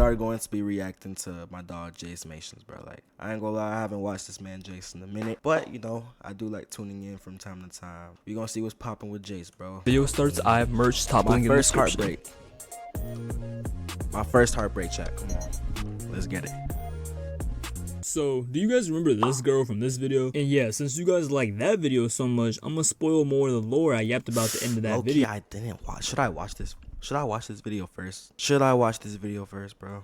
are going to be reacting to my dog Jace Mations, bro. Like, I ain't gonna lie, I haven't watched this man Jace in a minute, but you know, I do like tuning in from time to time. We gonna see what's popping with Jace, bro. Video starts. I have merch. Top link in the description. My first heartbreak chat. Come on, let's get it. So, do you guys remember this girl from this video? And yeah, since you guys like that video so much, I'm gonna spoil more of the lore I yapped about the end of that video. I didn't watch. Should I watch this? Should I watch this video first? Should I watch this video first, bro?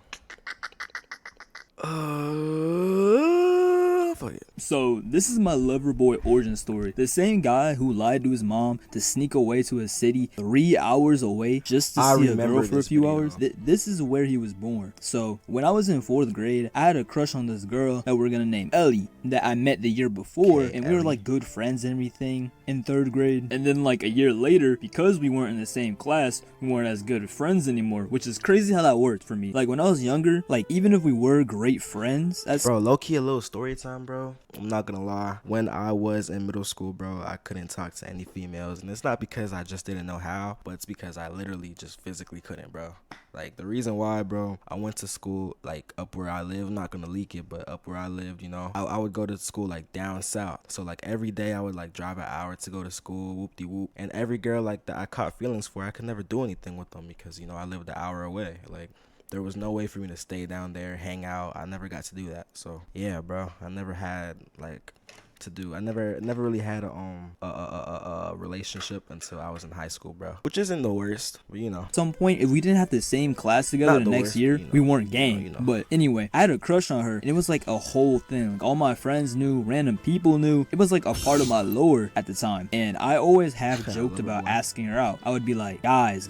Fuck it. So, this is my lover boy origin story. The same guy who lied to his mom to sneak away to a city 3 hours away just to see a girl for a few hours. This is where he was born. So, when I was in 4th grade, I had a crush on this girl that we're gonna name Ellie that I met the year before, and we were like good friends and everything in 3rd grade. And then like a year later, because we weren't in the same class, we weren't as good friends anymore, which is crazy how that worked for me. Like when I was younger, like even if we were great friends, bro, low-key a little story time, bro. I'm not gonna lie, when I was in middle school, bro, I couldn't talk to any females, and it's not because I just didn't know how, but it's because I literally just physically couldn't, bro. Like, the reason why, bro, I went to school, like, up where I live. I'm not gonna leak it, but up where I lived, you know, I would go to school, like, down south. So, like, every day I would, like, drive an hour to go to school, whoop-de-whoop. And every girl, like, that I caught feelings for, I could never do anything with them because, you know, I lived an hour away. Like, there was no way for me to stay down there, hang out. I never got to do that. So, yeah, bro, I never had, like, to do. I never really had a relationship until I was in high school, bro. Which isn't the worst, but you know. At some point, if we didn't have the same class together the next year, we weren't gang. You know. But anyway, I had a crush on her, and it was like a whole thing. Like, all my friends knew, random people knew. It was like a part of my lore at the time. And I always have joked about asking her out. I would be like, guys,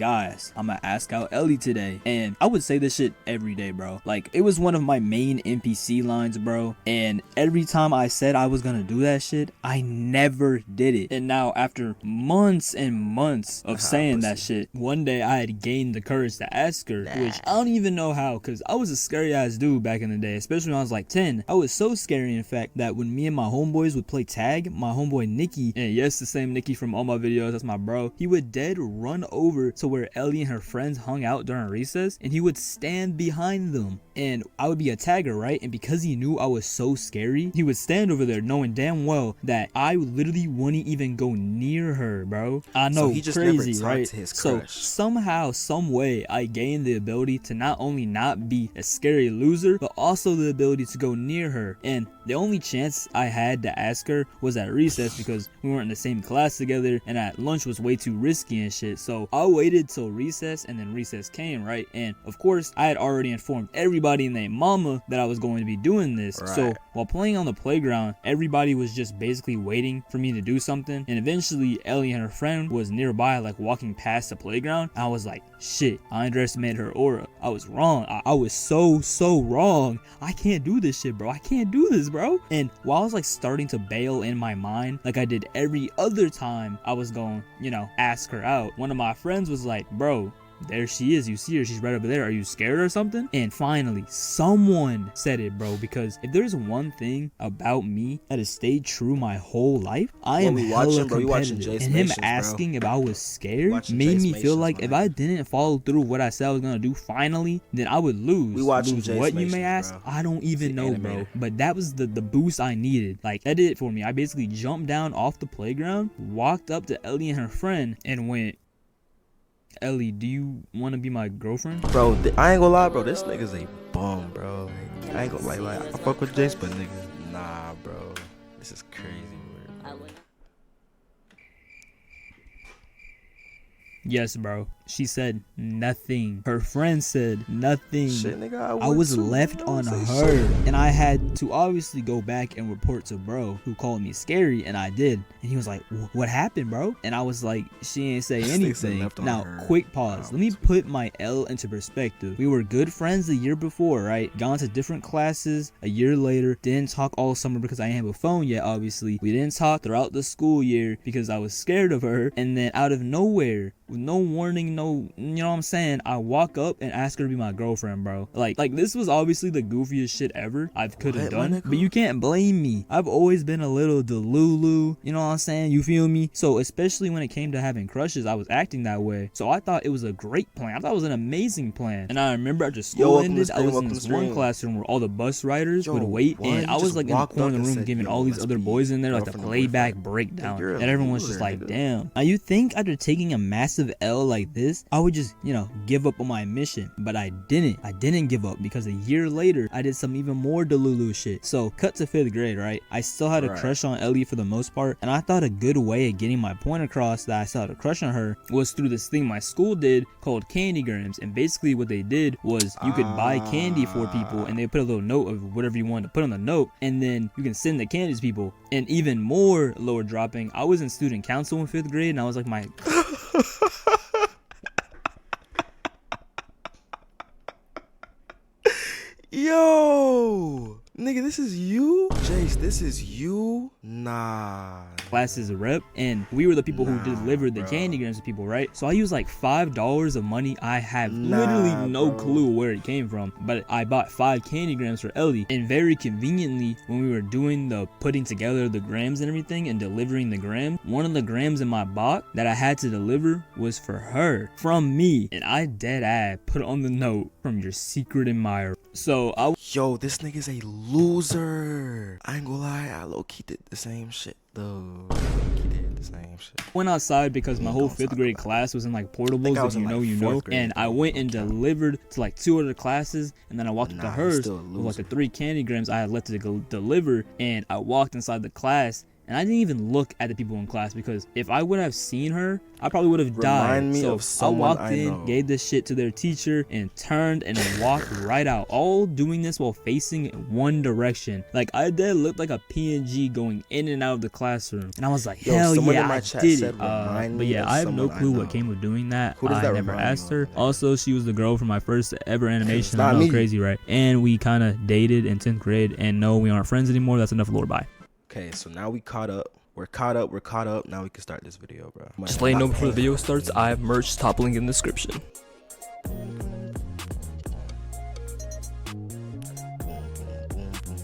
I'm gonna ask out Ellie today. And I would say this shit every day, bro. Like, it was one of my main NPC lines, bro. And every time I said I was gonna do that shit, I never did it. And now after months and months of saying that shit, one day I had gained the courage to ask her, which I don't even know how, because I was a scary ass dude back in the day, especially when I was like 10. I was so scary, in fact, that when me and my homeboys would play tag, my homeboy Nikki, and yes, the same Nikki from all my videos, that's my bro, he would dead run over to where Ellie and her friends hung out during recess, and he would stand behind them, and I would be a tagger, right? And because he knew I was so scary, he would stand over there knowing damn well that I literally wouldn't even go near her, bro. I know, so he just crazy, never right? To his crush. So somehow, some way, I gained the ability to not only not be a scary loser, but also the ability to go near her. And the only chance I had to ask her was at recess because we weren't in the same class together, and at lunch was way too risky and shit. So I waited till recess, and then recess came, right? And of course, I had already informed everybody in their mama that I was going to be doing this. Right. So while playing on the playground, everybody was just basically waiting for me to do something, and eventually Ellie and her friend was nearby, like walking past the playground. I was like, shit, I underestimated her aura. I was wrong. I was so wrong. I can't do this shit, bro. I can't do this, bro. And while I was like starting to bail in my mind, like I did every other time I was going, you know, ask her out, one of my friends was like, bro, there she is, you see her, she's right over there, are you scared or something? And finally someone said it, bro, because if there's one thing about me that has stayed true my whole life, I am hella competitive, and him asking if I was scared made me feel like if I didn't follow through with what I said I was gonna do finally, then I would lose. Lose what, you may ask? I don't even know, bro, but that was the boost I needed. Like, that did it for me. I basically jumped down off the playground, walked up to Ellie and her friend, and went, Ellie, do you want to be my girlfriend? Bro, I ain't gonna lie, bro. This nigga's a bum, bro. I ain't gonna lie. Like, I fuck with Jace, but nigga, nah, bro. This is crazy, bro. Yes, bro. She said nothing. Her friend said nothing. Shit, nigga, I was left on her. And I had to obviously go back and report to bro, who called me scary, and I did. And he was like, what happened, bro? And I was like, she ain't say anything. Now, quick pause. Let me put my L into perspective. We were good friends the year before, right? Gone to different classes a year later. Didn't talk all summer because I didn't have a phone yet, obviously. We didn't talk throughout the school year because I was scared of her. And then out of nowhere, with no warning, no, you know what I'm saying, I walk up and ask her to be my girlfriend, bro. Like this was obviously the goofiest shit ever I could have done, but you can't blame me. I've always been a little delulu, you know what I'm saying, you feel me? So especially when it came to having crushes, I was acting that way. So I thought it was a great plan. I thought it was an amazing plan. And I remember after school ended, I was in this one classroom where all the bus riders would wait, and I was like in the corner of the room giving all these other boys in there like the playback breakdown, and everyone was just like, damn. Now you think after taking a massive L like this, I would just, you know, give up on my mission, but I didn't give up, because a year later I did some even more delulu shit. So cut to 5th grade, right? I still had a crush on Ellie for the most part, and I thought a good way of getting my point across that I still had a crush on her was through this thing my school did called candygrams. And basically what they did was you could buy candy for people, and they put a little note of whatever you wanted to put on the note, and then you can send the candy to people. And even more lower dropping, I was in student council in 5th grade, and I was like my Yo, nigga, this is you? Jace, this is you? Nah. Classes rep, and we were the people who delivered the candygrams to people, right? So I used like $5 of money. I have literally no clue where it came from, but I bought 5 candygrams for Ellie. And very conveniently, when we were doing the putting together the grams and everything and delivering the gram, one of the grams in my box that I had to deliver was for her from me, and I dead ass put on the note, from your secret admirer. So yo, this nigga's a loser. I ain't gonna lie, I low-key did the same shit though. Low-key did the same shit. Went outside because my whole 5th grade class was in like portables, if you know, and I went and delivered to like 2 other classes, and then I walked up to hers with like the 3 candygrams I had left to go deliver, and I walked inside the class. And I didn't even look at the people in class, because if I would have seen her, I probably would have died. So I walked in, gave this shit to their teacher, and turned and walked right out. All doing this while facing one direction. Like, I did look like a PNG going in and out of the classroom. And I was like, hell yeah, I did it. But yeah, I have no clue what came with doing that. I never asked her. Also, she was the girl from my first ever animation. I know, crazy, right? And we kind of dated in 10th grade. And no, we aren't friends anymore. That's enough lore. Bye. Okay, so now we caught up. We're caught up. Now we can start this video, bro. Just letting you know before the video starts, I have merch, top link in the description.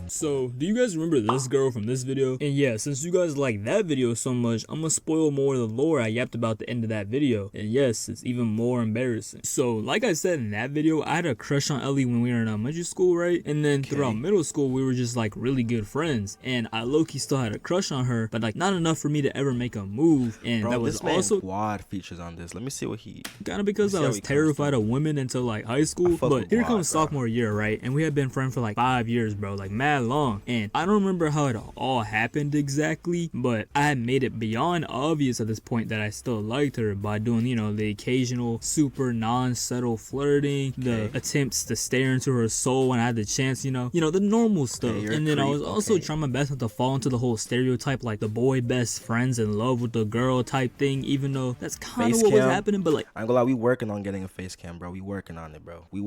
So, do you guys remember this girl from this video? And yeah, since you guys like that video so much, I'm gonna spoil more of the lore I yapped about the end of that video. And yes, it's even more embarrassing. So, like I said in that video, I had a crush on Ellie when we were in elementary school, right? And then throughout middle school, we were just like really good friends. And I low-key still had a crush on her, but like not enough for me to ever make a move. And bro, that was this man also quad features on this. Let me see what he... Kind of because I was terrified of women until like high school. But here comes sophomore year, right? And we had been friends for like 5 years, bro. Like mad long. And I don't remember how it all happened exactly, but I had made it beyond obvious at this point that I still liked her by doing, you know, the occasional super non-subtle flirting, the attempts to stare into her soul when I had the chance, you know, the normal stuff. And then I was also trying my best not to fall into the whole stereotype, like the boy best friends in love with the girl type thing, even though that's kind of what was happening. But like, I ain't gonna lie, we working on getting a face cam, bro. We working on it, bro. We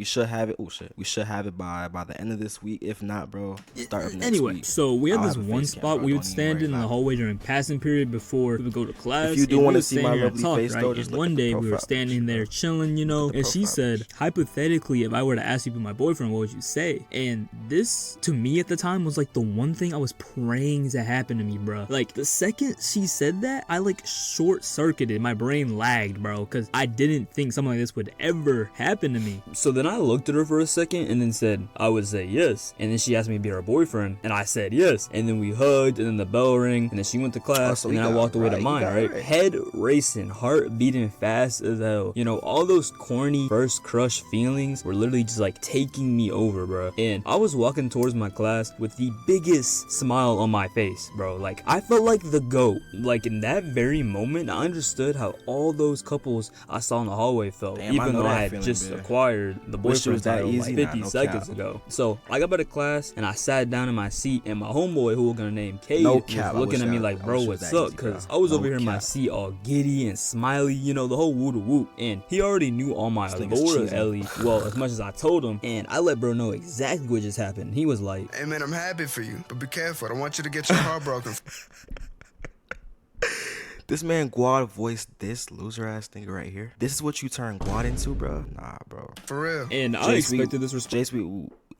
should have it. Oh shit, we should have it by the end of this week. If not, bro, start of next week. So we had this one spot we would stand in the hallway during passing period before we would go to class. If you do want to see my lovely face, though, just one day we were standing there chilling, you know, and she said, hypothetically, if I were to ask you to be my boyfriend, what would you say? And this, to me at the time, was like the one thing I was praying to happen to me, bro. Like the second she said that, I like short-circuited. My brain lagged, bro, because I didn't think something like this would ever happen to me. So then I looked at her for a second and then said, I would say yes. And then she asked me to be her boyfriend, and I said yes. And then we hugged, and then the bell rang, and then she went to class, and then I walked away to mine, right? Head racing, heart beating fast as hell. You know, all those corny first crush feelings were literally just like taking me over, bro. And I was walking towards my class with the biggest smile on my face, bro. Like, I felt like the GOAT. Like, in that very moment, I understood how all those couples I saw in the hallway felt. Damn, even though I had just acquired the boyfriend title like 50 seconds ago. So I got back to class and I sat down in my seat, and my homeboy, who we're gonna name Cade, was looking at me like, bro, what's up? Because I was over here in my seat all giddy and smiley, you know, the whole woo to woo. And he already knew all my lore of Ellie, well, as much as I told him. And I let bro know exactly what just happened. He was like, hey man, I'm happy for you, but be careful. I don't want you to get your heart broken. This man Guad voiced this loser ass nigga right here. This is what you turn Guad into, bro? Nah, bro. For real. And I expected this response.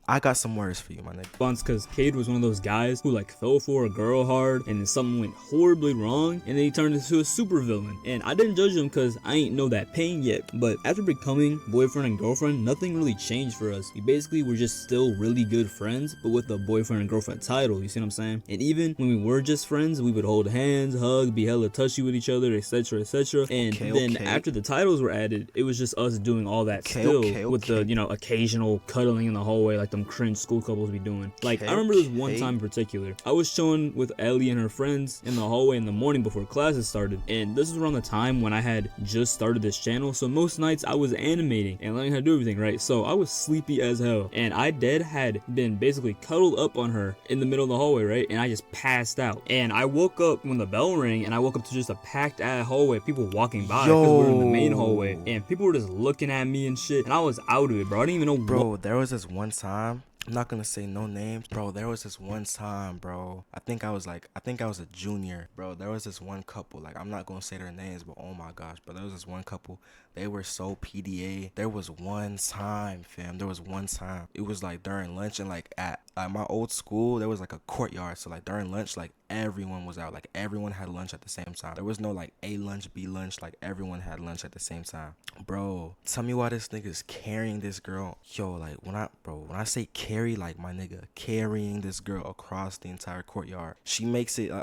I got some words for you, my nigga. Because Cade was one of those guys who like fell for a girl hard and then something went horribly wrong and then he turned into a super villain. And I didn't judge him because I ain't know that pain yet. But after becoming boyfriend and girlfriend, nothing really changed for us. We basically were just still really good friends, but with a boyfriend and girlfriend title, you see what I'm saying? And even when we were just friends, we would hold hands, hug, be hella touchy with each other, etc, etc. And then after the titles were added, it was just us doing all that with the, you know, occasional cuddling in the hallway like them cringe school couples be doing. Like I remember this one time in particular. I was chilling with Ellie and her friends in the hallway in the morning before classes started, and this was around the time when I had just started this channel, so most nights I was animating and learning how to do everything, right? So I was sleepy as hell, and I had been basically cuddled up on her in the middle of the hallway, right? And I just passed out, and I woke up when the bell rang, and I woke up to just a packed ass hallway, people walking by because we were in the main hallway, and people were just looking at me and shit, and I was out of it, bro. I didn't even know. Bro, there was this one time, I'm not gonna say no names, bro. There was this one time, bro. I think I was a junior, bro. There was this one couple, like I'm not gonna say their names, but oh my gosh, but there was this one couple. They were so PDA. There was one time, fam. There was one time. It was like during lunch, and like at my old school, there was like a courtyard. So like during lunch, like everyone was out. Like everyone had lunch at the same time. There was no like A lunch, B lunch. Like everyone had lunch at the same time. Bro, tell me why this nigga's carrying this girl. Yo, like when I say carry, like my nigga carrying this girl across the entire courtyard. She makes it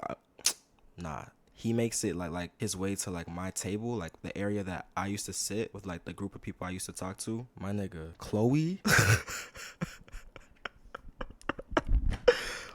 he makes it like his way to like my table, like the area that I used to sit with, like the group of people I used to talk to. My nigga Chloe.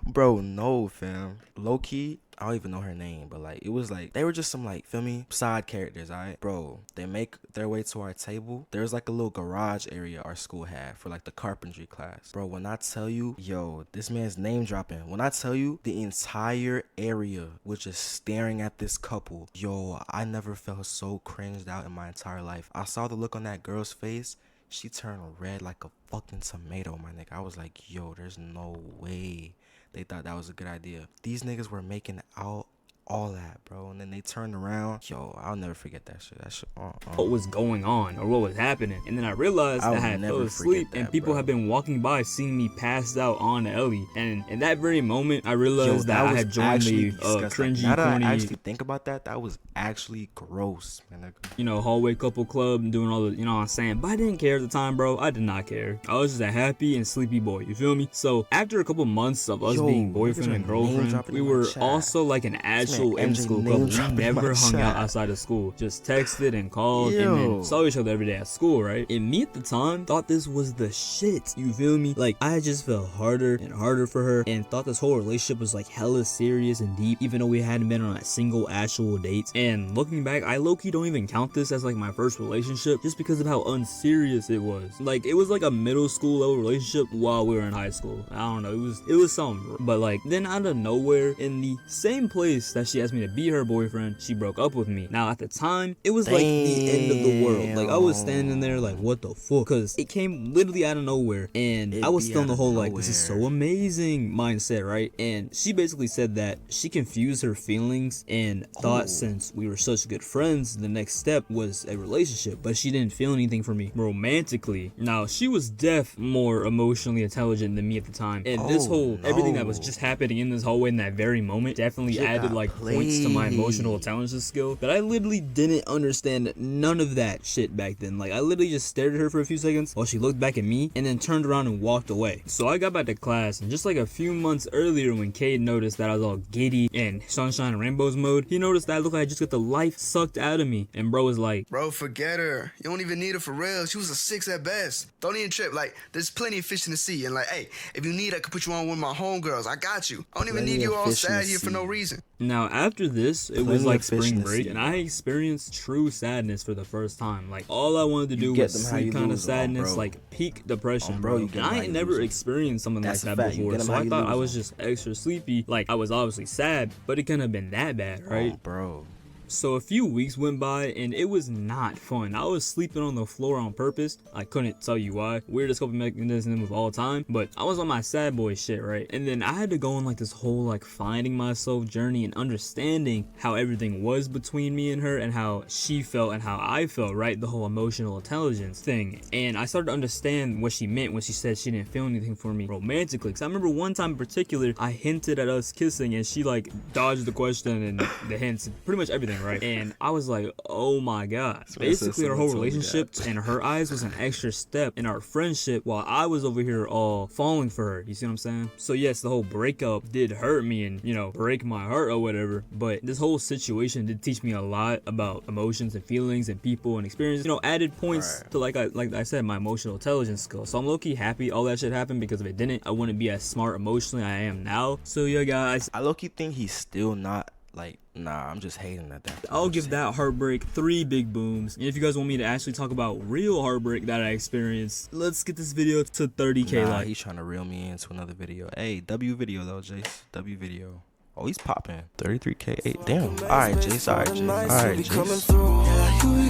Bro, no, fam. Low key, I don't even know her name, but like it was like they were just some like, feel me, side characters, alright? Bro, they make their way to our table. There's like a little garage area our school had for like the carpentry class. Bro, when I tell you, yo, this man's name dropping. When I tell you the entire area was just staring at this couple, yo, I never felt so cringed out in my entire life. I saw the look on that girl's face. She turned red like a fucking tomato, my nigga. I was like, yo, there's no way they thought that was a good idea. These niggas were making out all that, bro, and then they turned around. Yo, I'll never forget that shit. That shit. What was going on or what was happening? And then I realized that I had fell asleep, and people have been walking by seeing me passed out on Ellie. And in that very moment, I realized that I had joined the cringy, now that corny. I actually think about that, that was actually gross, man. You know, hallway couple club and doing all the, you know what I'm saying? But I didn't care at the time, bro. I did not care. I was just a happy and sleepy boy. You feel me? So after a couple months of us being boyfriend and girlfriend, we were also like an actual in-school couple. We never hung out outside of school. Just texted and called and then saw each other every day at school, right? And me at the time thought this was the shit. You feel me? Like I just felt harder and harder for her and thought this whole relationship was like hella serious and deep, even though we hadn't been on a single actual date. And looking back, I low-key don't even count this as like my first relationship just because of how unserious it was. Like it was like a middle school level relationship while we were in high school. I don't know, it was something. But like then out of nowhere, in the same place that she asked me to be her boyfriend, she broke up with me. Now at the time, it was like the end of the world. Like I was standing there like, what the fuck? Because it came literally out of nowhere, and I was still in the whole like, this is so amazing mindset, right? And she basically said that she confused her feelings and thought since we were such good friends, the next step was a relationship, but she didn't feel anything for me romantically. Now she was more emotionally intelligent than me at the time, and this whole everything that was just happening in this hallway in that very moment definitely added like points to my emotional intelligence skill that I literally didn't understand none of that shit back then. Like I literally just stared at her for a few seconds while she looked back at me and then turned around and walked away. So I got back to class, and just like a few months earlier when Cade noticed that I was all giddy and sunshine and rainbows mode, he noticed that I looked like I just got the life sucked out of me, and bro was like, bro, forget her. You don't even need her for real. She was a 6 at best. Don't even trip. Like there's plenty of fish in the sea, and like, hey, if you need, I could put you on one of my homegirls. I got you. I don't even need you all sad here for no reason. Now after this, it was like spring break, and I experienced true sadness for the first time. Like all I wanted to do was sleep kind of sadness, like peak depression, bro. And I ain't never experienced something like that before, so I thought I was just extra sleepy. Like I was obviously sad, but it couldn't have been that bad, right? Bro, So a few weeks went by and it was not fun. I was sleeping on the floor on purpose. I couldn't tell you why. Weirdest coping mechanism of all time. But I was on my sad boy shit, right? And then I had to go on like this whole like finding myself journey and understanding how everything was between me and her and how she felt and how I felt, right? The whole emotional intelligence thing. And I started to understand what she meant when she said she didn't feel anything for me romantically. Cause I remember one time in particular, I hinted at us kissing and she like dodged the question and the hints, pretty much everything, right? And I was like, oh my god. Basically our whole relationship in her eyes was an extra step in our friendship while I was over here all falling for her. You see what I'm saying? So yes, the whole breakup did hurt me and, you know, break my heart or whatever, but this whole situation did teach me a lot about emotions and feelings and people and experience, you know, added points to like I said, my emotional intelligence skills. So I'm low-key happy all that shit happened, because if it didn't, I wouldn't be as smart emotionally I am now. So yeah guys, I low-key think he's still not like, nah, I'm just hating at that. I'll give that heartbreak 3 big booms. And if you guys want me to actually talk about real heartbreak that I experienced, let's get this video to 30k likes. He's trying to reel me into another video. Hey, W video though, Jace. W video. Oh, he's popping. 33k. 8. Damn. Alright, Jace. Alright, Jace. You be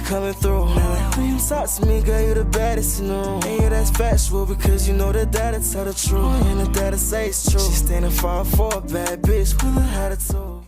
coming through. When you talk to me, girl, you the baddest, you know. And yeah, that's factual, because you know that daddy tell the truth. And the daddy say it's true. She standing far for a bad bitch with a attitude.